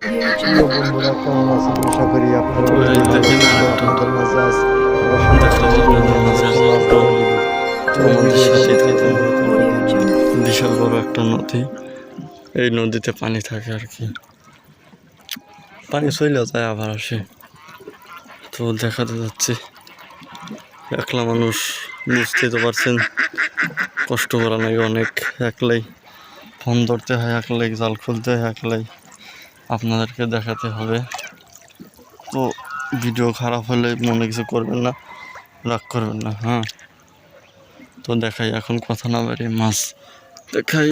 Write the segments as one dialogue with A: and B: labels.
A: প্রিয় বন্ধুরা কেমন আছেন? আশা করি আপনারা
B: তো
A: অনেক
B: এই
A: ভালো
B: দেখেন
A: আছেন। তো
B: আরেকটা
A: আপনাদের মাঝে আজ
B: দেখাবো আপনাদের মাঝে
A: মাছ
B: একটা
A: ধরার ভিডিও। তো
B: আমাদের
A: ভিডিওটা
B: সাথেই
A: দেখতে
B: থাকুন।
A: থাকুন, কন্টিনিউ করুন।
B: বিশাল বড় একটা নদী, এই নদীতে পানি থাকে আর কি, পানি চলে যায় আবার আসে। তো দেখাতে যাচ্ছে, একলা মানুষ, বুঝতেই তো পারছেন, কষ্ট করা নাই অনেক। একলাই ফোন ধরতে হয়, একলাই জাল খুলতে হয়, একলাই আপনাদেরকে দেখাতে হবে। তো ভিডিও খারাপ হলে মনে কিছু করবেন না, রাগ করবেন না, হ্যাঁ। তো দেখাই, এখন কথা না বাড়ি মাছ দেখাই।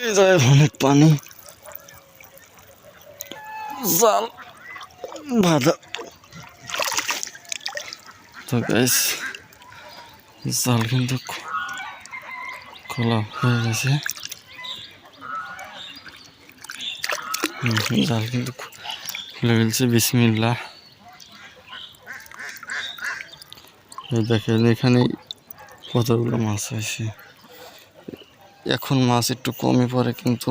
B: এই জায়গায় অনেক পানি, জাল বাঁধা। তো গাইস, জাল কিন্তু খোলা হয়ে গেছে। জাল কিন্তু খুলে ফেলছে, বিসমিল্লাহ। দেখেন এখানে কতগুলো মাছ হয়েছে। এখন মাছ একটু কমই পড়ে, কিন্তু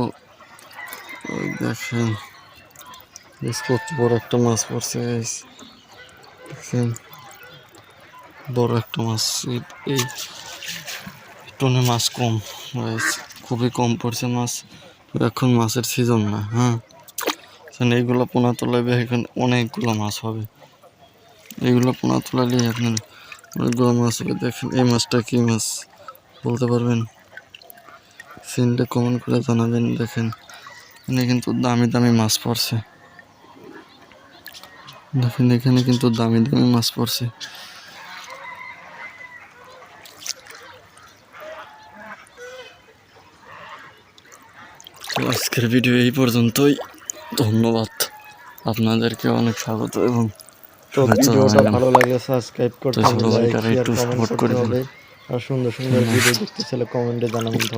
B: ওই দেখেন কত বড় একটা মাছ পড়ছে গাইস। দেখেন বড় একটা মাছ। এই টনে মাছ কম গাইস, খুবই কম পড়ছে মাছ। এখন মাছের সিজন না, হ্যাঁ। এইগুলো পোনা তোলাবে, এখানে অনেকগুলো মাছ হবে। এইগুলো পোনা তোলালেই আপনার অনেকগুলো মাছ হবে। দেখেন এই মাছটা কি মাছ বলতে পারবেন? চিনলে কমেন্ট করে জানাবেন। দেখেন এখানে কিন্তু দামি দামি মাছ পড়ছে। দেখেন এখানে কিন্তু দামি দামি মাছ পড়ছে। তো আজকের ভিডিও এই পর্যন্তই। ধন্যবাদ, আপনাদেরকে অনেক স্বাগত এবং
A: তো
B: শুভেচ্ছা
A: ভিডিওটা
B: জানালাম।
A: ভালো লাগলে সাবস্ক্রাইব
B: তো
A: করতে
B: ছোট
A: হবে, লাইক
B: ভাইটারা
A: শেয়ার
B: একটু
A: কমেন্ট
B: সাপোর্ট
A: করতে
B: করে দিন।
A: হবে। আর সুন্দর সুন্দর ভিডিও দেখতে চাইলে কমেন্টে জানাবেন। ধন্যবাদ।